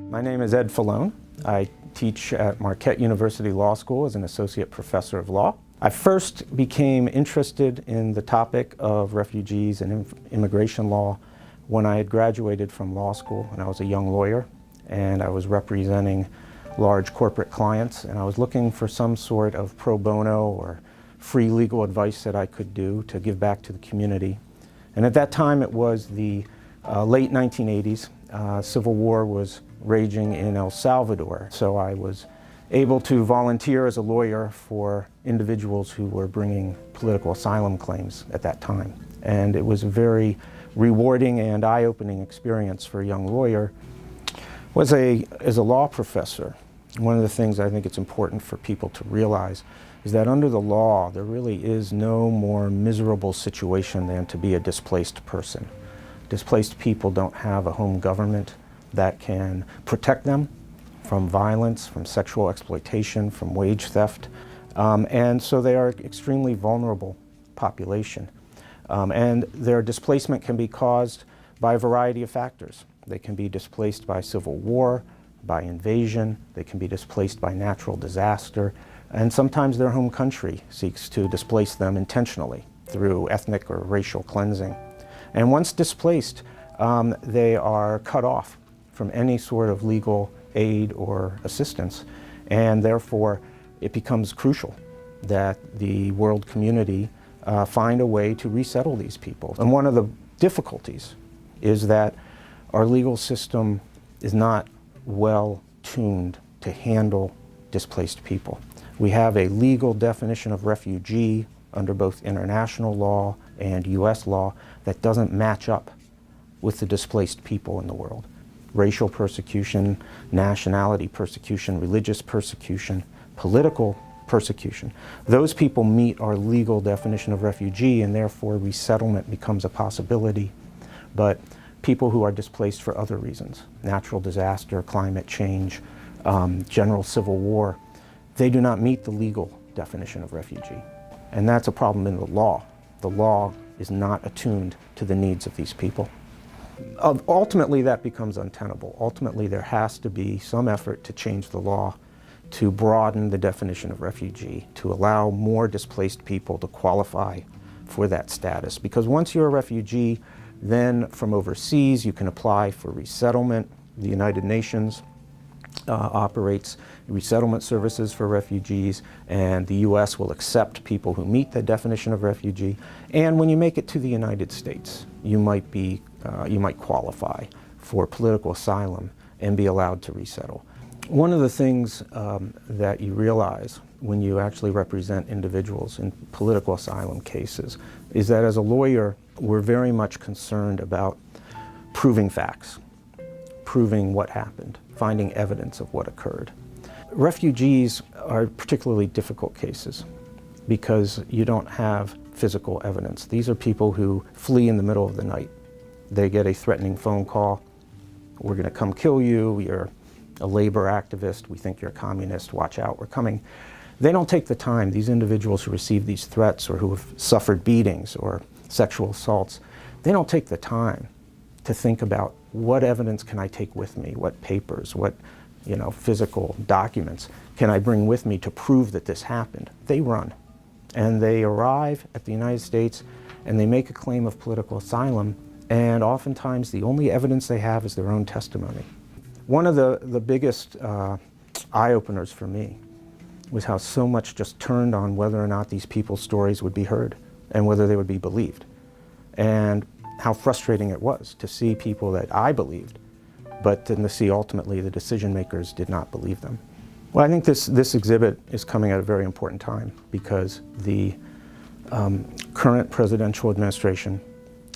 My name is Ed Falone. I teach at Marquette University Law School as an associate professor of law. I first became interested in the topic of refugees and immigration law when I had graduated from law school and I was a young lawyer and I was representing large corporate clients and I was looking for some sort of pro bono or free legal advice that I could do to give back to the community. And at that time it was the late 1980s. Civil War was raging in El Salvador, so I was able to volunteer as a lawyer for individuals who were bringing political asylum claims at that time. And it was a very rewarding and eye-opening experience for a young lawyer. As a law professor, one of the things I think it's important for people to realize is that under the law, there really is no more miserable situation than to be a displaced person. Displaced people don't have a home government that can protect them from violence, from sexual exploitation, from wage theft, and so they are an extremely vulnerable population. And their displacement can be caused by a variety of factors. They can be displaced by civil war, by invasion, they can be displaced by natural disaster, and sometimes their home country seeks to displace them intentionally through ethnic or racial cleansing. And once displaced, they are cut off from any sort of legal aid or assistance, and therefore it becomes crucial that the world community find a way to resettle these people. And one of the difficulties is that our legal system is not well tuned to handle displaced people. We have a legal definition of refugee under both international law and US law that doesn't match up with the displaced people in the world. Racial persecution, nationality persecution, religious persecution, political persecution. Those people meet our legal definition of refugee and therefore resettlement becomes a possibility. But people who are displaced for other reasons, natural disaster, climate change, general civil war, they do not meet the legal definition of refugee. And that's a problem in the law. The law is not attuned to the needs of these people. Ultimately, that becomes untenable. Ultimately, there has to be some effort to change the law to broaden the definition of refugee, to allow more displaced people to qualify for that status. Because once you're a refugee, then from overseas, you can apply for resettlement. The United Nations operates resettlement services for refugees, and the US will accept people who meet the definition of refugee. And when you make it to the United States, you might qualify for political asylum and be allowed to resettle. One of the things that you realize when you actually represent individuals in political asylum cases is that as a lawyer, we're very much concerned about proving facts, proving what happened, finding evidence of what occurred. Refugees are particularly difficult cases because you don't have physical evidence. These are people who flee in the middle of the night. They get a threatening phone call, we're going to come kill you, you're a labor activist, we think you're a communist, watch out, we're coming. They don't take the time, these individuals who receive these threats or who have suffered beatings or sexual assaults, they don't take the time to think about what evidence can I take with me, what papers, what physical documents can I bring with me to prove that this happened. They run and they arrive at the United States and they make a claim of political asylum, and oftentimes the only evidence they have is their own testimony. One of the biggest eye-openers for me was how so much just turned on whether or not these people's stories would be heard and whether they would be believed, and how frustrating it was to see people that I believed, but then to see ultimately the decision makers did not believe them. Well, I think this exhibit is coming at a very important time because the current presidential administration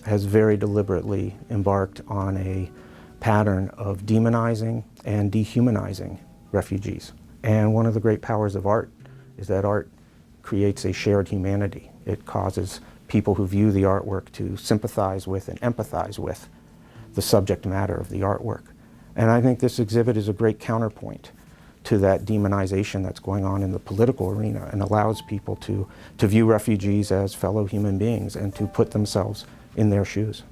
has very deliberately embarked on a pattern of demonizing and dehumanizing refugees. And one of the great powers of art is that art creates a shared humanity. It causes people who view the artwork to sympathize with and empathize with the subject matter of the artwork. And I think this exhibit is a great counterpoint to that demonization that's going on in the political arena and allows people to view refugees as fellow human beings and to put themselves in their shoes.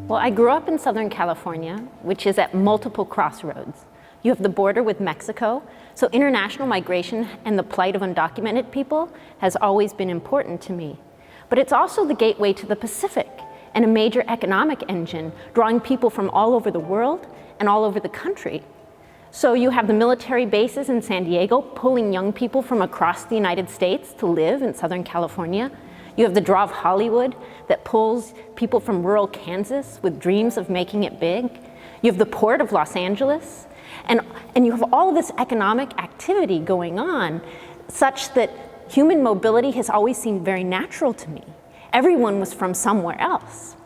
Well, I grew up in Southern California, which is at multiple crossroads. You have the border with Mexico, so international migration and the plight of undocumented people has always been important to me. But it's also the gateway to the Pacific and a major economic engine, drawing people from all over the world and all over the country. So you have the military bases in San Diego pulling young people from across the United States to live in Southern California. You have the draw of Hollywood that pulls people from rural Kansas with dreams of making it big. You have the port of Los Angeles. And you have all of this economic activity going on such that human mobility has always seemed very natural to me. Everyone was from somewhere else.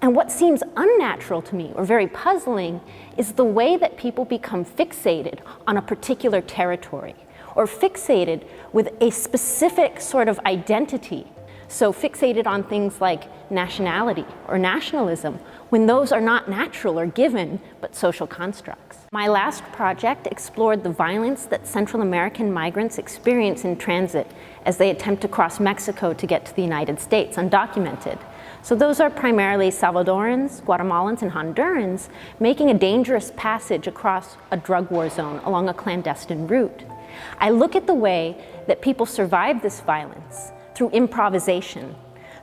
And what seems unnatural to me, or very puzzling, is the way that people become fixated on a particular territory, or fixated with a specific sort of identity. So fixated on things like nationality or nationalism, when those are not natural or given, but social constructs. My last project explored the violence that Central American migrants experience in transit as they attempt to cross Mexico to get to the United States, undocumented. So those are primarily Salvadorans, Guatemalans, and Hondurans making a dangerous passage across a drug war zone along a clandestine route. I look at the way that people survive this violence through improvisation,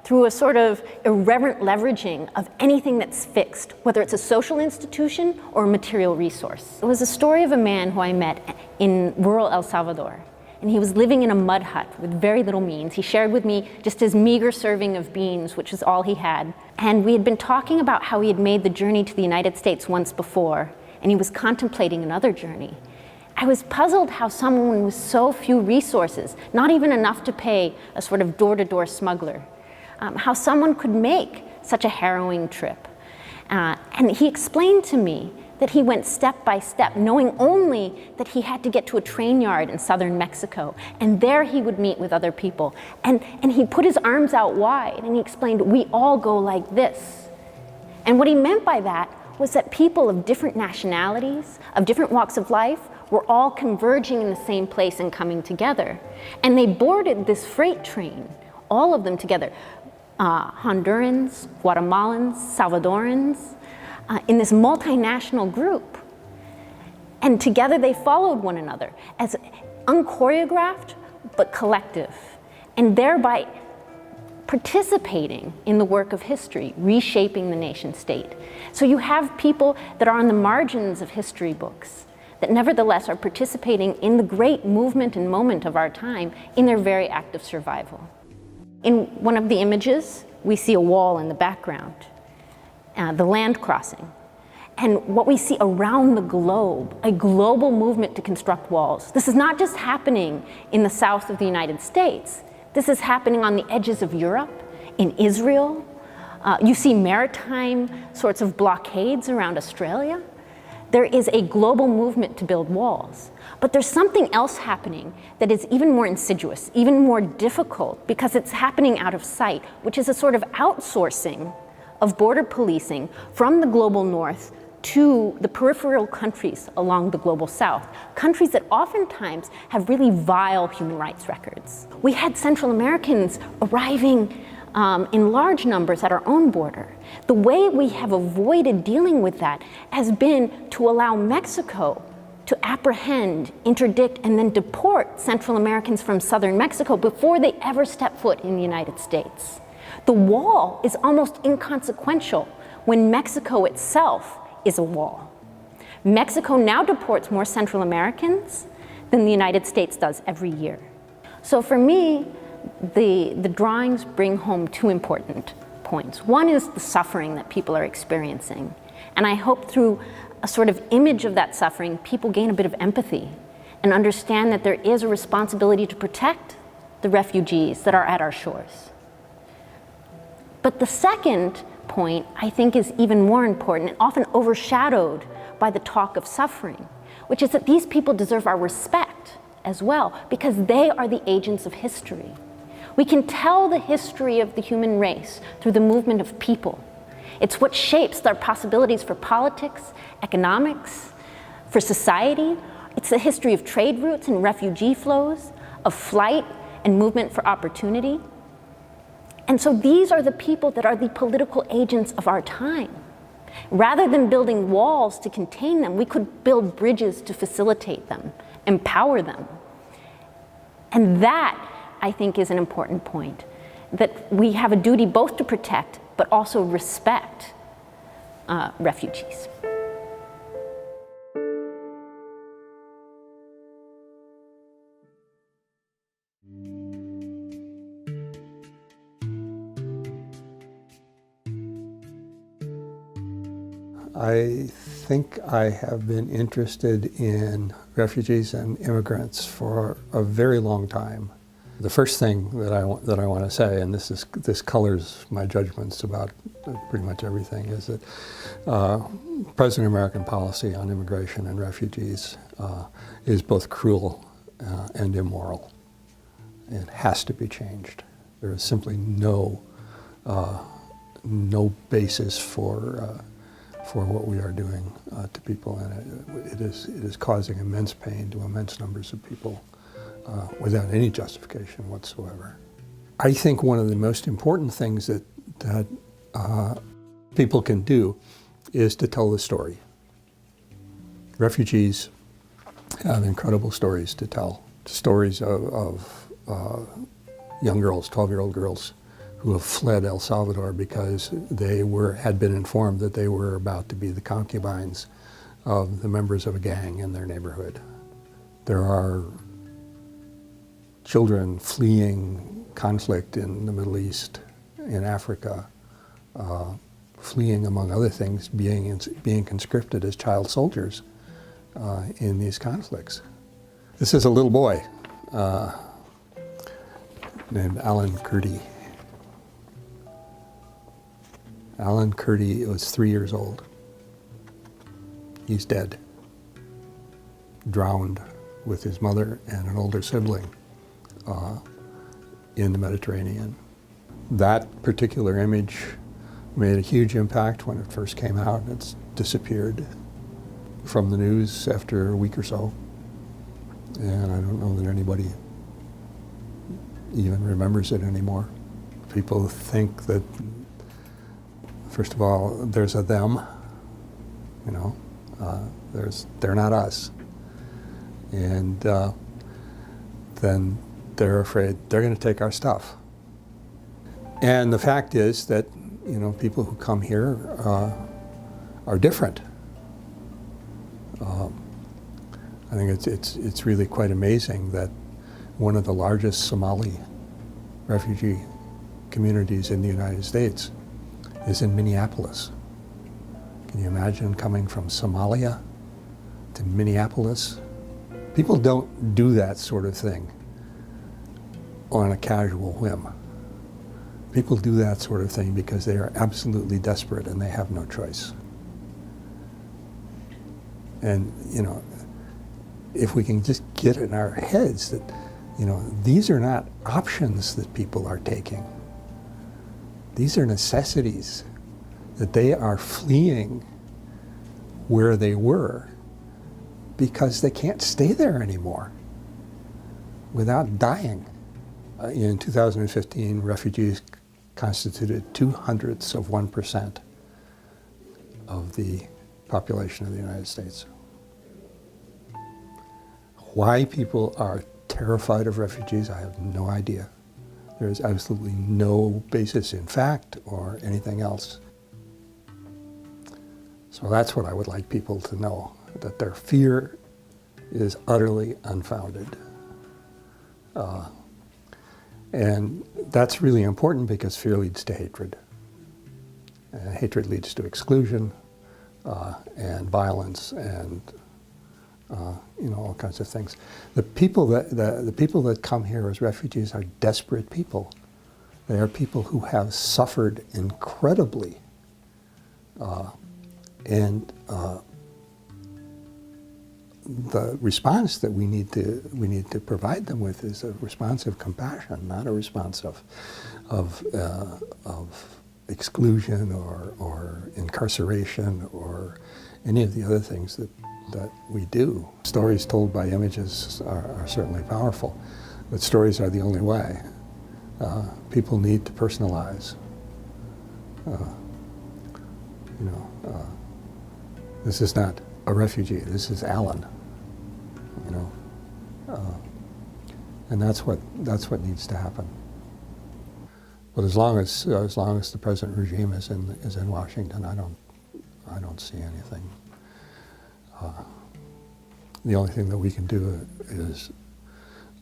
through a sort of irreverent leveraging of anything that's fixed, whether it's a social institution or a material resource. It was a story of a man who I met in rural El Salvador, and he was living in a mud hut with very little means. He shared with me just his meager serving of beans, which is all he had. And we had been talking about how he had made the journey to the United States once before, and he was contemplating another journey. I was puzzled how someone with so few resources, not even enough to pay a sort of door-to-door smuggler, how someone could make such a harrowing trip. And he explained to me that he went step by step, knowing only that he had to get to a train yard in southern Mexico, and there he would meet with other people. And he put his arms out wide, and he explained, we all go like this. And what he meant by that was that people of different nationalities, of different walks of life, were all converging in the same place and coming together. And they boarded this freight train, all of them together, Hondurans, Guatemalans, Salvadorans, in this multinational group. And together they followed one another as unchoreographed but collective, and thereby participating in the work of history, reshaping the nation state. So you have people that are on the margins of history books, that nevertheless are participating in the great movement and moment of our time in their very act of survival. In one of the images, we see a wall in the background, the land crossing. And what we see around the globe, a global movement to construct walls. This is not just happening in the south of the United States. This is happening on the edges of Europe, in Israel. You see maritime sorts of blockades around Australia. There is a global movement to build walls. But there's something else happening that is even more insidious, even more difficult, because it's happening out of sight, which is a sort of outsourcing of border policing from the global north to the peripheral countries along the global south, countries that oftentimes have really vile human rights records. We had Central Americans arriving in large numbers at our own border. The way we have avoided dealing with that has been to allow Mexico to apprehend, interdict, and then deport Central Americans from southern Mexico before they ever step foot in the United States. The wall is almost inconsequential when Mexico itself is a wall. Mexico now deports more Central Americans than the United States does every year. So for me, the drawings bring home two important points. One is the suffering that people are experiencing. And I hope through a sort of image of that suffering, people gain a bit of empathy and understand that there is a responsibility to protect the refugees that are at our shores. But the second point, I think, is even more important and often overshadowed by the talk of suffering, which is that these people deserve our respect as well, because they are the agents of history. We can tell the history of the human race through the movement of people. It's what shapes their possibilities for politics, economics, for society. It's the history of trade routes and refugee flows, of flight and movement for opportunity. And so these are the people that are the political agents of our time. Rather than building walls to contain them, we could build bridges to facilitate them, empower them. And that, I think, is an important point, that we have a duty both to protect but also respect refugees. I think I have been interested in refugees and immigrants for a very long time. The first thing that I want to say, and this colors my judgments about pretty much everything, is that present American policy on immigration and refugees is both cruel and immoral. It has to be changed. There is simply no basis for what we are doing to people, and it is causing immense pain to immense numbers of people without any justification whatsoever. I think one of the most important things that people can do is to tell the story. Refugees have incredible stories to tell. Stories of young girls, 12-year-old girls, who have fled El Salvador because they had been informed that they were about to be the concubines of the members of a gang in their neighborhood. There are children fleeing conflict in the Middle East, in Africa, fleeing, among other things, being conscripted as child soldiers in these conflicts. This is a little boy named Alan Kurdi. Alan Kurdi was 3 years old. He's dead, drowned with his mother and an older sibling in the Mediterranean. That particular image made a huge impact when it first came out. It's disappeared from the news after a week or so. And I don't know that anybody even remembers it anymore. People think that, first of all, there's a them, you know, they're not us. And then they're afraid they're going to take our stuff. And the fact is that, you know, people who come here are different. I think it's really quite amazing that one of the largest Somali refugee communities in the United States is in Minneapolis. Can you imagine coming from Somalia to Minneapolis? People don't do that sort of thing on a casual whim. People do that sort of thing because they are absolutely desperate and they have no choice. And, you know, if we can just get in our heads that, you know, these are not options that people are taking. These are necessities, that they are fleeing where they were because they can't stay there anymore without dying. In 2015, refugees constituted 0.02% of the population of the United States. Why people are terrified of refugees, I have no idea. There is absolutely no basis in fact or anything else. So that's what I would like people to know, that their fear is utterly unfounded. And that's really important because fear leads to hatred. And hatred leads to exclusion and violence and you know, all kinds of things. The people that come here as refugees are desperate people. They are people who have suffered incredibly, and the response that we need to provide them with is a response of compassion, not a response of exclusion or incarceration or any of the other things that we do. Stories told by images are certainly powerful, but stories are the only way. People need to personalize. You know, this is not a refugee. This is Alan. You know, and that's what needs to happen. But as long as the present regime is in Washington, I don't see anything. The only thing that we can do is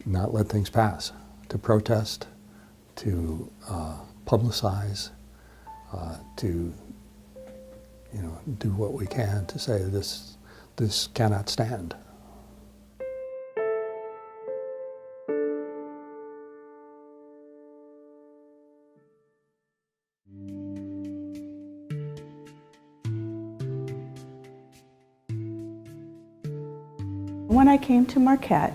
not let things pass, to protest, to publicize, to do what we can to say this cannot stand. When I came to Marquette,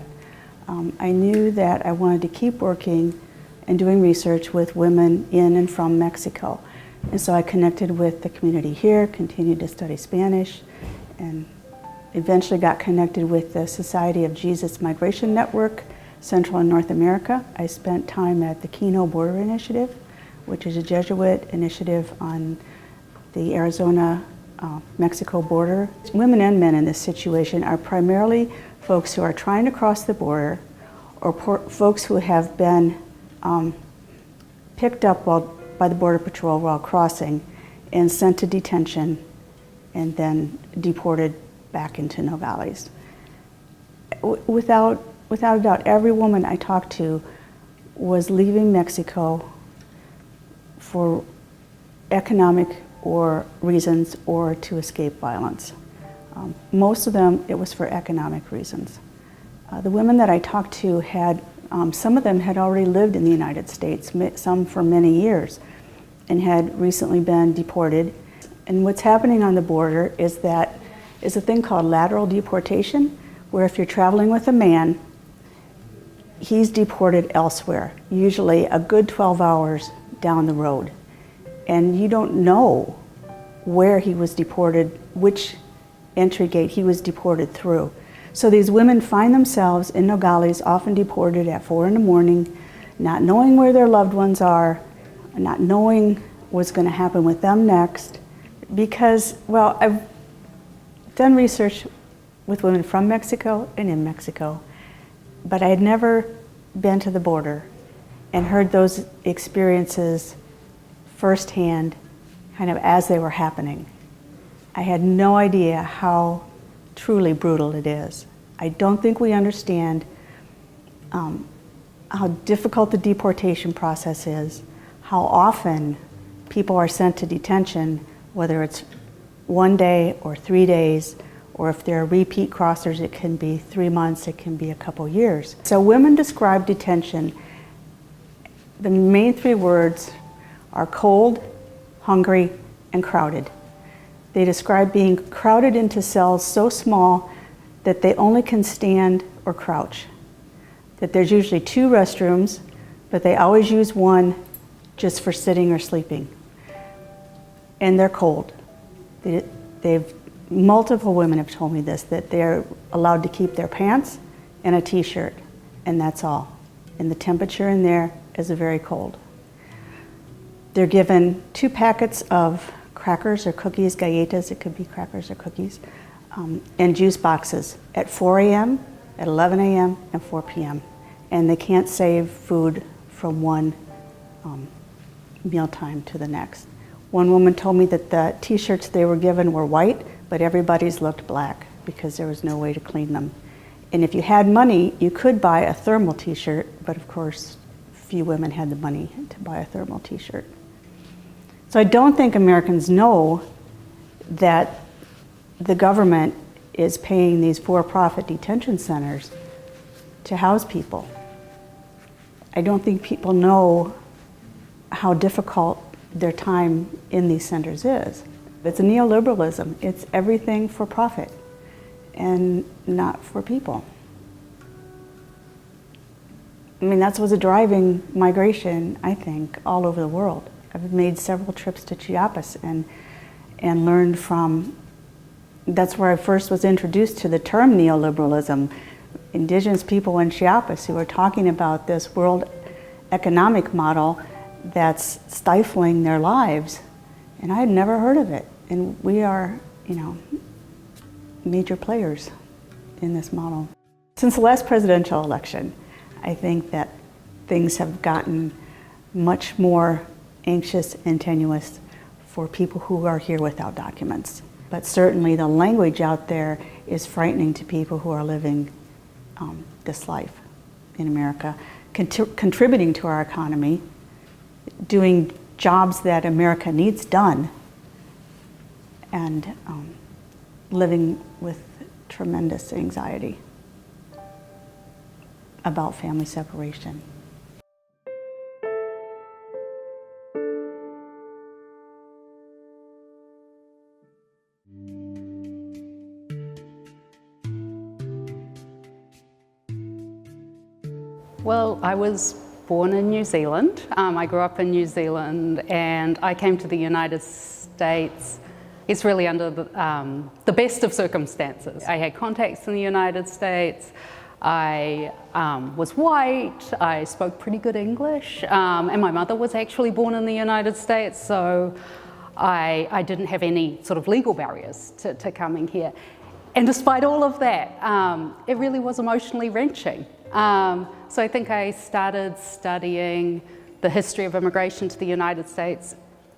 I knew that I wanted to keep working and doing research with women in and from Mexico. And so I connected with the community here, continued to study Spanish, and eventually got connected with the Society of Jesus Migration Network, Central and North America. I spent time at the Kino Border Initiative, which is a Jesuit initiative on the Arizona-Mexico border. Women and men in this situation are primarily folks who are trying to cross the border, or folks who have been picked up by the Border Patrol while crossing and sent to detention and then deported back into Nogales. Without a doubt, every woman I talked to was leaving Mexico for economic or reasons or to escape violence. Most of them, it was for economic reasons. The women that I talked to had, some of them had already lived in the United States, some for many years, and had recently been deported. And what's happening on the border is a thing called lateral deportation, where if you're traveling with a man, he's deported elsewhere, usually a good 12 hours down the road. And you don't know where he was deported, which entry gate he was deported through. So these women find themselves in Nogales, often deported at 4 in the morning, not knowing where their loved ones are, not knowing what's going to happen with them next. Because, well, I've done research with women from Mexico and in Mexico, but I had never been to the border and heard those experiences firsthand, kind of as they were happening. I had no idea how truly brutal it is. I don't think we understand how difficult the deportation process is, how often people are sent to detention, whether it's 1 day or 3 days, or if they're repeat crossers, it can be 3 months, it can be a couple years. So women describe detention, the main 3 words are cold, hungry, and crowded. They describe being crowded into cells so small that they only can stand or crouch. That there's usually 2 restrooms, but they always use one just for sitting or sleeping. And they're cold. Multiple women have told me this, that they're allowed to keep their pants and a t-shirt, and that's all. And the temperature in there is very cold. They're given 2 packets of crackers or cookies, galletas, it could be crackers or cookies, and juice boxes at 4 a.m., at 11 a.m., and 4 p.m. And they can't save food from one mealtime to the next. One woman told me that the t-shirts they were given were white, but everybody's looked black because there was no way to clean them. And if you had money, you could buy a thermal t-shirt, but of course, few women had the money to buy a thermal t-shirt. So I don't think Americans know that the government is paying these for-profit detention centers to house people. I don't think people know how difficult their time in these centers is. It's a neoliberalism. It's everything for profit and not for people. I mean, that's what's driving migration, I think, all over the world. I've made several trips to Chiapas and learned from, that's where I first was introduced to the term neoliberalism. Indigenous people in Chiapas who were talking about this world economic model that's stifling their lives. And I had never heard of it. And we are, major players in this model. Since the last presidential election, I think that things have gotten much more anxious and tenuous for people who are here without documents. But certainly the language out there is frightening to people who are living this life in America, contributing to our economy, doing jobs that America needs done, and living with tremendous anxiety about family separation. Well, I was born in New Zealand. I grew up in New Zealand, and I came to the United States. It's really under the best of circumstances. I had contacts in the United States. I was white. I spoke pretty good English, and my mother was actually born in the United States, so I didn't have any sort of legal barriers to coming here. And despite all of that, it really was emotionally wrenching. So I think I started studying the history of immigration to the United States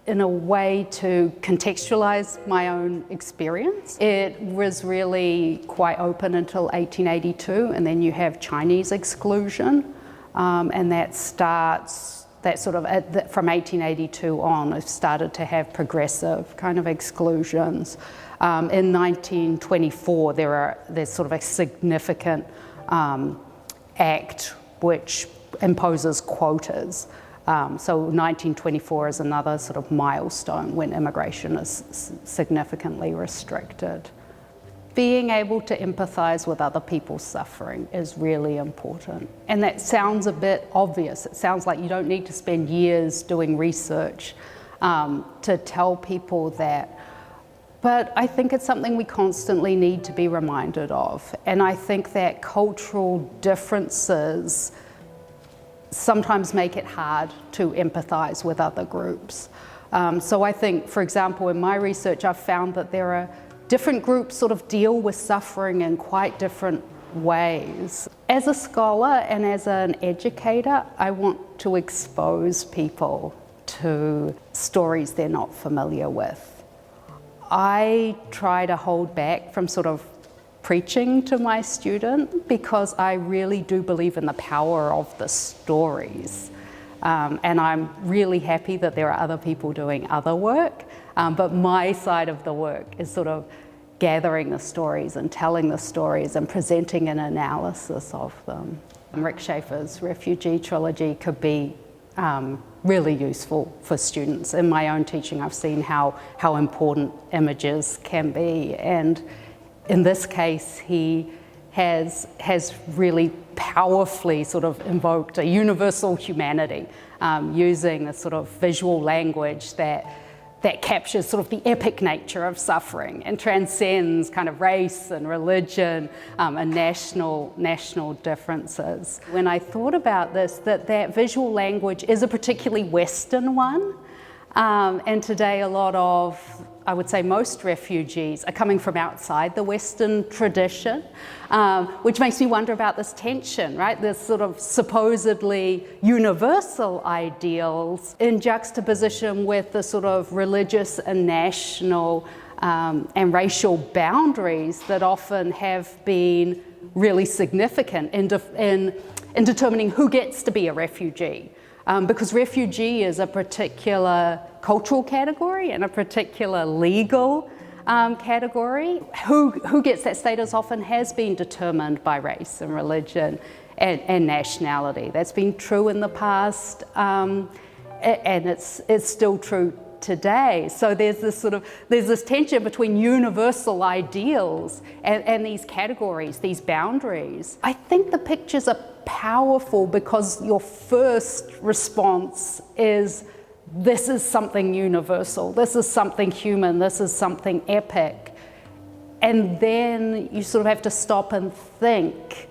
in a way to contextualize my own experience. It was really quite open until 1882, and then you have Chinese exclusion, and that starts, from 1882 on, it started to have progressive kind of exclusions. In 1924, there's sort of a significant act which imposes quotas. So 1924 is another sort of milestone when immigration is significantly restricted. Being able to empathize with other people's suffering is really important. And that sounds a bit obvious. It sounds like you don't need to spend years doing research to tell people that. But I think it's something we constantly need to be reminded of. And I think that cultural differences sometimes make it hard to empathize with other groups. So I think, for example, in my research, I've found that there are different groups sort of deal with suffering in quite different ways. As a scholar and as an educator, I want to expose people to stories they're not familiar with. I try to hold back from sort of preaching to my student because I really do believe in the power of the stories. And I'm really happy that there are other people doing other work, but my side of the work is sort of gathering the stories and telling the stories and presenting an analysis of them. Rick Schaefer's Refugee Trilogy could be really useful for students. In my own teaching, I've seen how important images can be, and in this case, he has really powerfully sort of invoked a universal humanity using a sort of visual language that captures sort of the epic nature of suffering and transcends kind of race and religion and national differences. When I thought about this, that visual language is a particularly Western one, and today a lot of, I would say most refugees are coming from outside the Western tradition, which makes me wonder about this tension, right? This sort of supposedly universal ideals in juxtaposition with the sort of religious and national and racial boundaries that often have been really significant in determining who gets to be a refugee. Because refugee is a particular cultural category and a particular legal category. Who gets that status often has been determined by race and religion and nationality. That's been true in the past, and it's still true today. So there's this tension between universal ideals and these categories, these boundaries. I think the pictures are powerful because your first response is, this is something universal, this is something human, this is something epic. And then you sort of have to stop and think,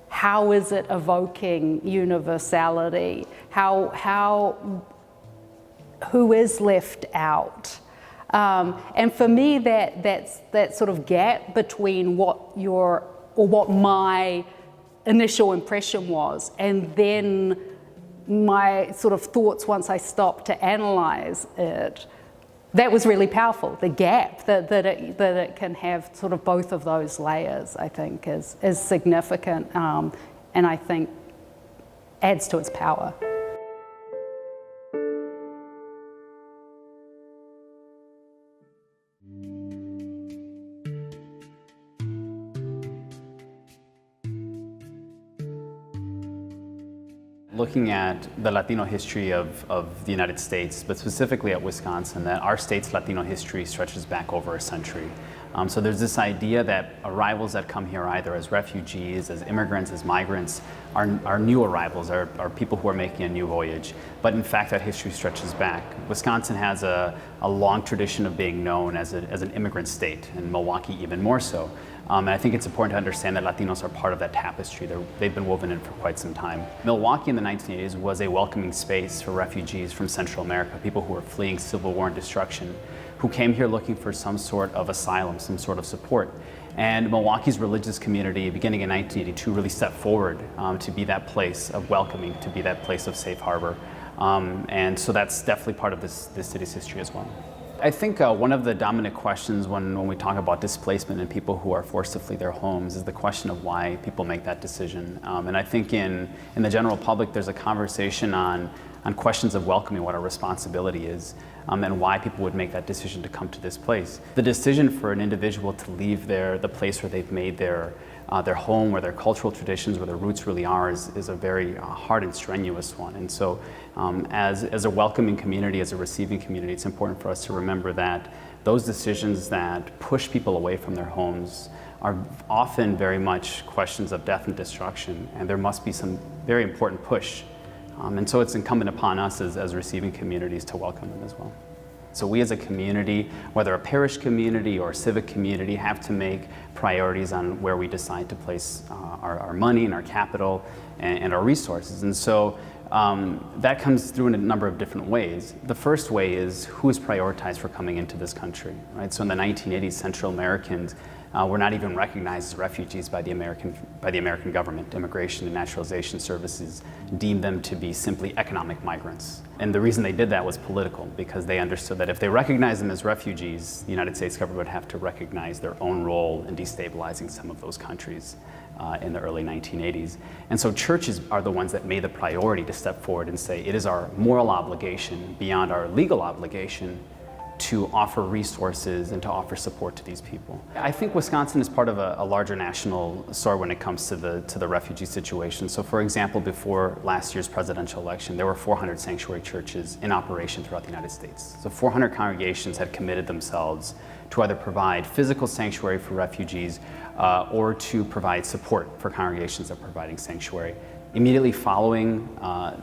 how is it evoking universality? Who is left out? And for me, that sort of gap between what my initial impression was, and then my sort of thoughts once I stopped to analyze it, that was really powerful. The gap that it can have sort of both of those layers, I think, is significant, and I think adds to its power. Looking at the Latino history of the United States, but specifically at Wisconsin, that our state's Latino history stretches back over a century. So there's this idea that arrivals that come here either as refugees, as immigrants, as migrants, are new arrivals, are people who are making a new voyage. But in fact, that history stretches back. Wisconsin has a long tradition of being known as an immigrant state, and Milwaukee even more so. And I think it's important to understand that Latinos are part of that tapestry. They've been woven in for quite some time. Milwaukee in the 1980s was a welcoming space for refugees from Central America, people who were fleeing civil war and destruction, who came here looking for some sort of asylum, some sort of support. And Milwaukee's religious community, beginning in 1982, really stepped forward to be that place of welcoming, to be that place of safe harbor. And so that's definitely part of this city's history as well. I think one of the dominant questions when we talk about displacement and people who are forced to flee their homes is the question of why people make that decision. And I think in the general public, there's a conversation on questions of welcoming, what our responsibility is, and why people would make that decision to come to this place. The decision for an individual to leave the place where they've made their home, where their cultural traditions, where their roots really are, is a very hard and strenuous one. And so as a welcoming community, as a receiving community, it's important for us to remember that those decisions that push people away from their homes are often very much questions of death and destruction, and there must be some very important push. And so it's incumbent upon us as receiving communities to welcome them as well. So we as a community, whether a parish community or a civic community, have to make priorities on where we decide to place our money and our capital and our resources. And so that comes through in a number of different ways. The first way is who is prioritized for coming into this country, right? So in the 1980s, Central Americans were not even recognized as refugees by the American government. Immigration and Naturalization Services deemed them to be simply economic migrants. And the reason they did that was political, because they understood that if they recognized them as refugees, the United States government would have to recognize their own role in destabilizing some of those countries in the early 1980s. And so churches are the ones that made the priority to step forward and say, it is our moral obligation beyond our legal obligation to offer resources and to offer support to these people. I think Wisconsin is part of a larger national story when it comes to the refugee situation. So for example, before last year's presidential election, there were 400 sanctuary churches in operation throughout the United States. So 400 congregations had committed themselves to either provide physical sanctuary for refugees or to provide support for congregations that are providing sanctuary. Immediately following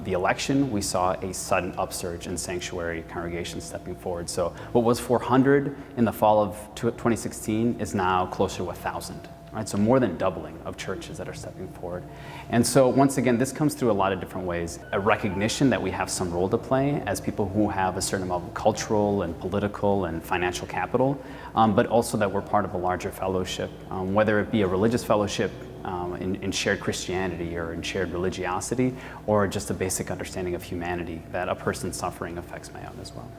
the election, we saw a sudden upsurge in sanctuary congregations stepping forward. So what was 400 in the fall of 2016 is now closer to 1,000. Right? So more than doubling of churches that are stepping forward. And so once again, this comes through a lot of different ways. A recognition that we have some role to play as people who have a certain amount of cultural and political and financial capital, but also that we're part of a larger fellowship, whether it be a religious fellowship in shared Christianity or in shared religiosity, or just a basic understanding of humanity, that a person's suffering affects my own as well.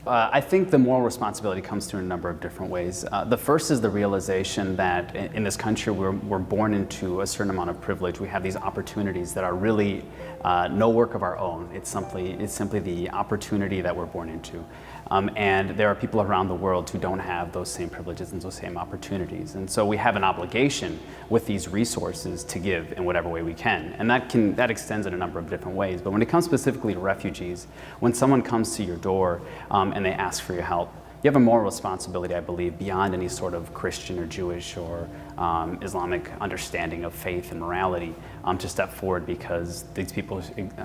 I think the moral responsibility comes through in a number of different ways. The first is the realization that in this country we're born into a certain amount of privilege. We have these opportunities that are really no work of our own. It's simply the opportunity that we're born into. And there are people around the world who don't have those same privileges and those same opportunities. And so we have an obligation with these resources to give in whatever way we can. And that extends in a number of different ways. But when it comes specifically to refugees, when someone comes to your door and they ask for your help, you have a moral responsibility, I believe, beyond any sort of Christian or Jewish or Islamic understanding of faith and morality to step forward, because these people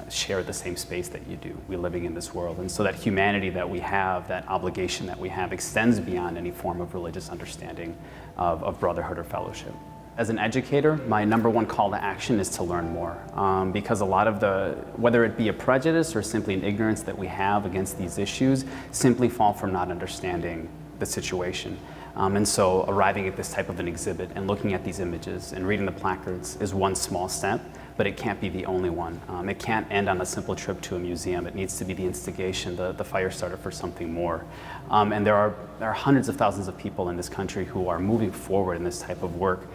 share the same space that you do. We're living in this world. And so that humanity that we have, that obligation that we have, extends beyond any form of religious understanding of brotherhood or fellowship. As an educator, my number one call to action is to learn more, because a lot of whether it be a prejudice or simply an ignorance that we have against these issues, simply fall from not understanding the situation. And so arriving at this type of an exhibit and looking at these images and reading the placards is one small step, but it can't be the only one. It can't end on a simple trip to a museum. It needs to be the instigation, the fire starter for something more. And there are hundreds of thousands of people in this country who are moving forward in this type of work,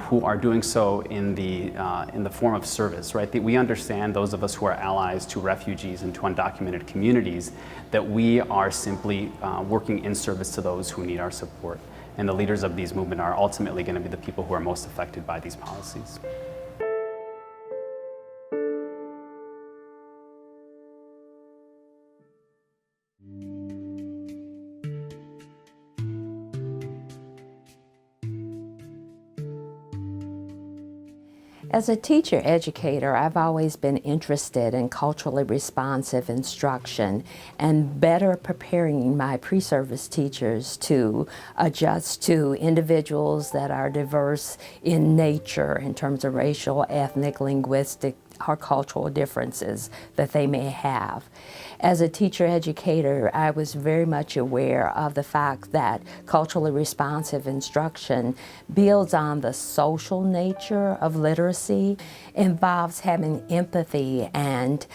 who are doing so in the form of service, right? We understand, those of us who are allies to refugees and to undocumented communities, that we are simply working in service to those who need our support. And the leaders of these movements are ultimately going to be the people who are most affected by these policies. As a teacher-educator, I've always been interested in culturally responsive instruction and better preparing my pre-service teachers to adjust to individuals that are diverse in nature in terms of racial, ethnic, linguistic, or cultural differences that they may have. As a teacher-educator, I was very much aware of the fact that culturally responsive instruction builds on the social nature of literacy, involves having empathy and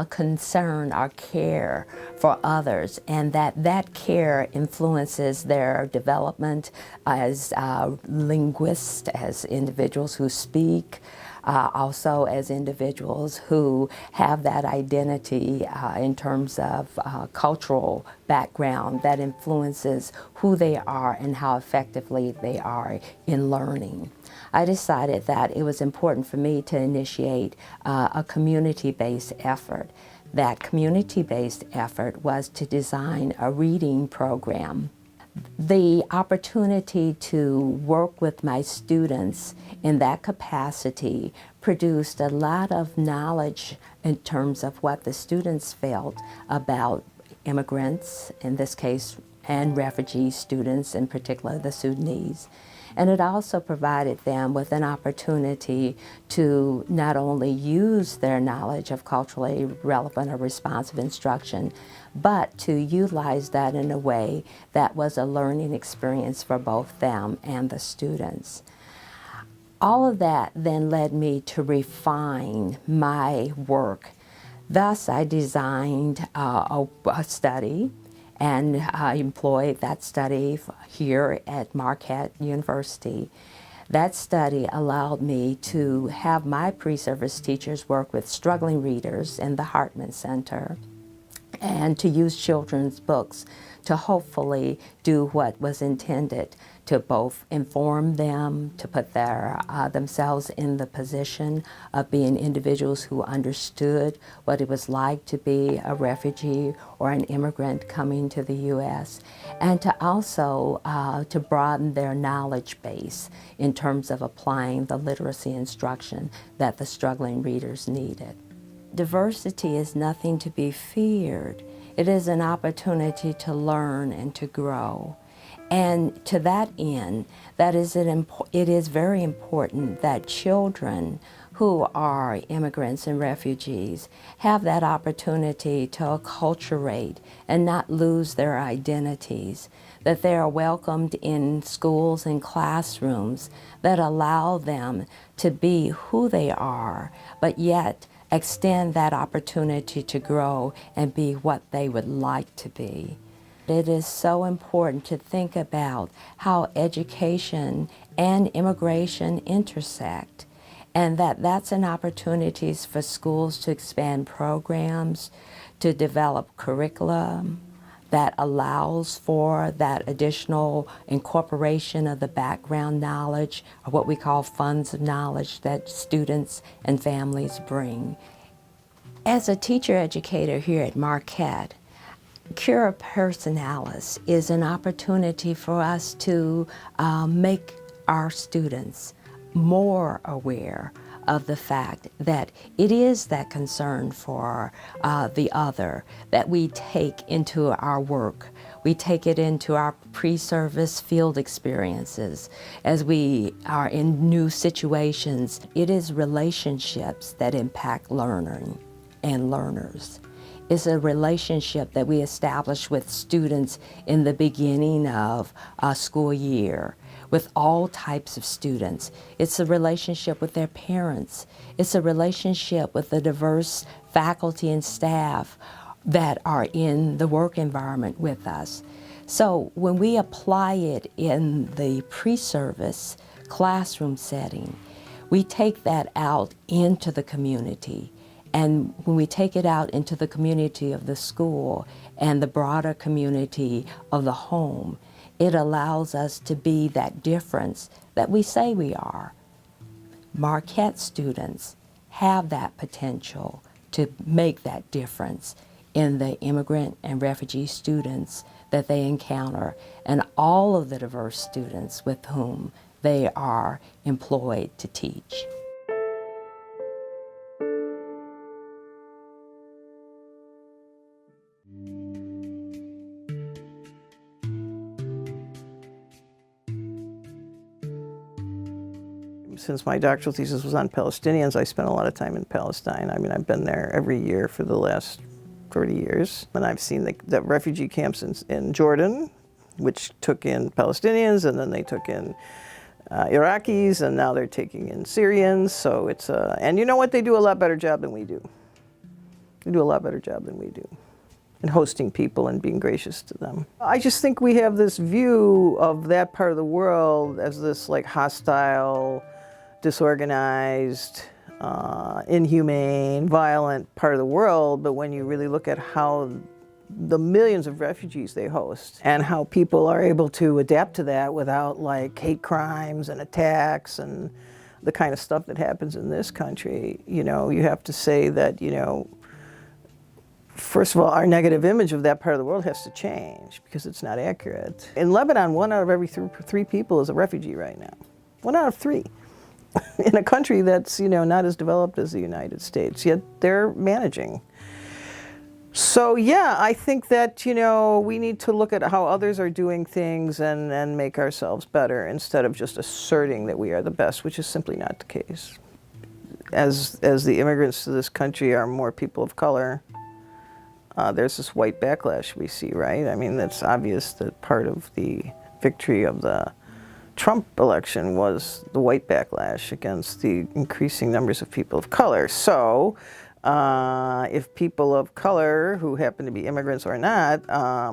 concern or care for others, and that care influences their development as linguists, as individuals who speak, also as individuals who have that identity in terms of cultural background that influences who they are and how effectively they are in learning. I decided that it was important for me to initiate a community-based effort. That community-based effort was to design a reading program. The opportunity to work with my students in that capacity produced a lot of knowledge in terms of what the students felt about immigrants, in this case, and refugee students, in particular the Sudanese. And it also provided them with an opportunity to not only use their knowledge of culturally relevant or responsive instruction, but to utilize that in a way that was a learning experience for both them and the students. All of that then led me to refine my work. Thus, I designed a study, and I employed that study here at Marquette University. That study allowed me to have my pre-service teachers work with struggling readers in the Hartman Center and to use children's books to hopefully do what was intended, to both inform them, to put themselves in the position of being individuals who understood what it was like to be a refugee or an immigrant coming to the U.S., and to also to broaden their knowledge base in terms of applying the literacy instruction that the struggling readers needed. Diversity is nothing to be feared. It is an opportunity to learn and to grow. And to that end, it is very important that children who are immigrants and refugees have that opportunity to acculturate and not lose their identities, that they are welcomed in schools and classrooms that allow them to be who they are, but yet extend that opportunity to grow and be what they would like to be. It is so important to think about how education and immigration intersect, and that's an opportunity for schools to expand programs, to develop curriculum that allows for that additional incorporation of the background knowledge, or what we call funds of knowledge that students and families bring. As a teacher-educator here at Marquette, Cura Personalis is an opportunity for us to make our students more aware of the fact that it is that concern for the other that we take into our work. We take it into our pre-service field experiences as we are in new situations. It is relationships that impact learning and learners. It's a relationship that we establish with students in the beginning of a school year, with all types of students. It's a relationship with their parents. It's a relationship with the diverse faculty and staff that are in the work environment with us. So when we apply it in the pre-service classroom setting, we take that out into the community. And when we take it out into the community of the school and the broader community of the home, it allows us to be that difference that we say we are. Marquette students have that potential to make that difference in the immigrant and refugee students that they encounter and all of the diverse students with whom they are employed to teach. Since my doctoral thesis was on Palestinians, I spent a lot of time in Palestine. I mean, I've been there every year for the last 30 years. And I've seen the refugee camps in Jordan, which took in Palestinians, and then they took in Iraqis, and now they're taking in Syrians. So it's, and you know what? They do a lot better job than we do. They do a lot better job than we do in hosting people and being gracious to them. I just think we have this view of that part of the world as this like hostile, disorganized, inhumane, violent part of the world, but when you really look at how the millions of refugees they host and how people are able to adapt to that without like hate crimes and attacks and the kind of stuff that happens in this country, you know, you have to say that, you know, first of all, our negative image of that part of the world has to change because it's not accurate. In Lebanon, 1 out of every three people is a refugee right now. 1 out of 3. In a country that's, you know, not as developed as the United States, yet they're managing. So yeah, I think that, you know, we need to look at how others are doing things and make ourselves better instead of just asserting that we are the best, which is simply not the case. As the immigrants to this country are more people of color, there's this white backlash we see, right? I mean, it's obvious that part of the victory of the Trump election was the white backlash against the increasing numbers of people of color. So if people of color who happen to be immigrants or not,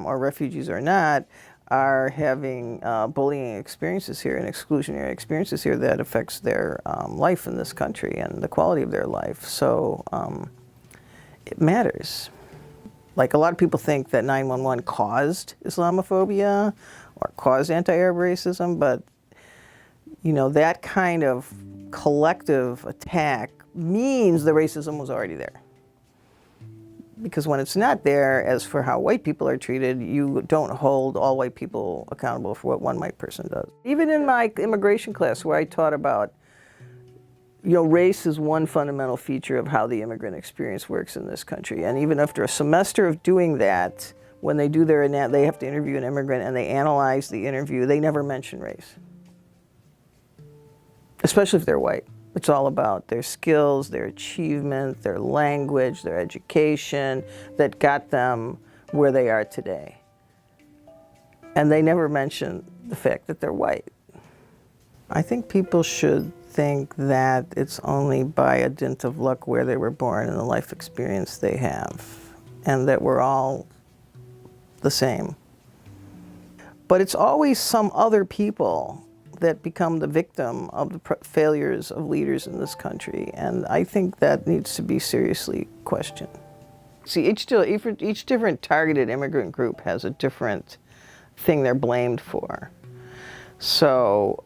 or refugees or not, are having bullying experiences here and exclusionary experiences here, that affects their life in this country and the quality of their life. So it matters. Like a lot of people think that 9/11 caused Islamophobia or caused anti-Arab racism, but you know, that kind of collective attack means the racism was already there. Because when it's not there, as for how white people are treated, you don't hold all white people accountable for what one white person does. Even in my immigration class where I taught about, you know, race is one fundamental feature of how the immigrant experience works in this country. And even after a semester of doing that, when they do they have to interview an immigrant and they analyze the interview, they never mention race. Especially if they're white. It's all about their skills, their achievement, their language, their education that got them where they are today. And they never mention the fact that they're white. I think people should think that it's only by a dint of luck where they were born and the life experience they have, and that we're all the same. But it's always some other people that become the victim of the failures of leaders in this country, and I think that needs to be seriously questioned. See, each different targeted immigrant group has a different thing they're blamed for. So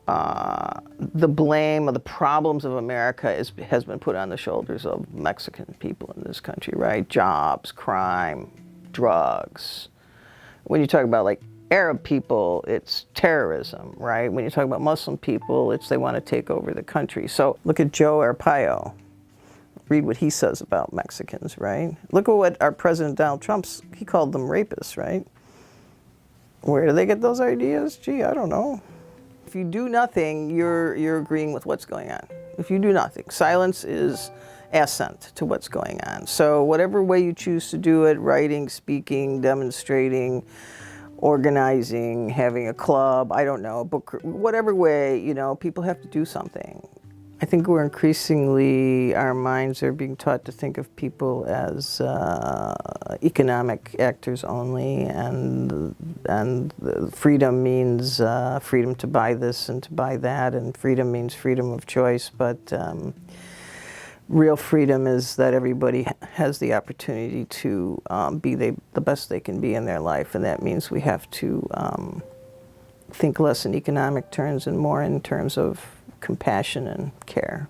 the blame of the problems of America has been put on the shoulders of Mexican people in this country, right? Jobs, crime, drugs. When you talk about like Arab people, it's terrorism, right? When you talk about Muslim people, it's they want to take over the country. So look at Joe Arpaio. Read what he says about Mexicans, right? Look at what our President Donald Trump, he called them rapists, right? Where do they get those ideas? Gee, I don't know. If you do nothing, you're agreeing with what's going on. If you do nothing, silence is assent to what's going on. So whatever way you choose to do it, writing, speaking, demonstrating, organizing, having a club, I don't know, book, whatever way, you know, people have to do something. I think we're increasingly, our minds are being taught to think of people as economic actors only, and freedom means freedom to buy this and to buy that, and freedom means freedom of choice, but real freedom is that everybody has the opportunity to be the best they can be in their life, and that means we have to think less in economic terms and more in terms of compassion and care.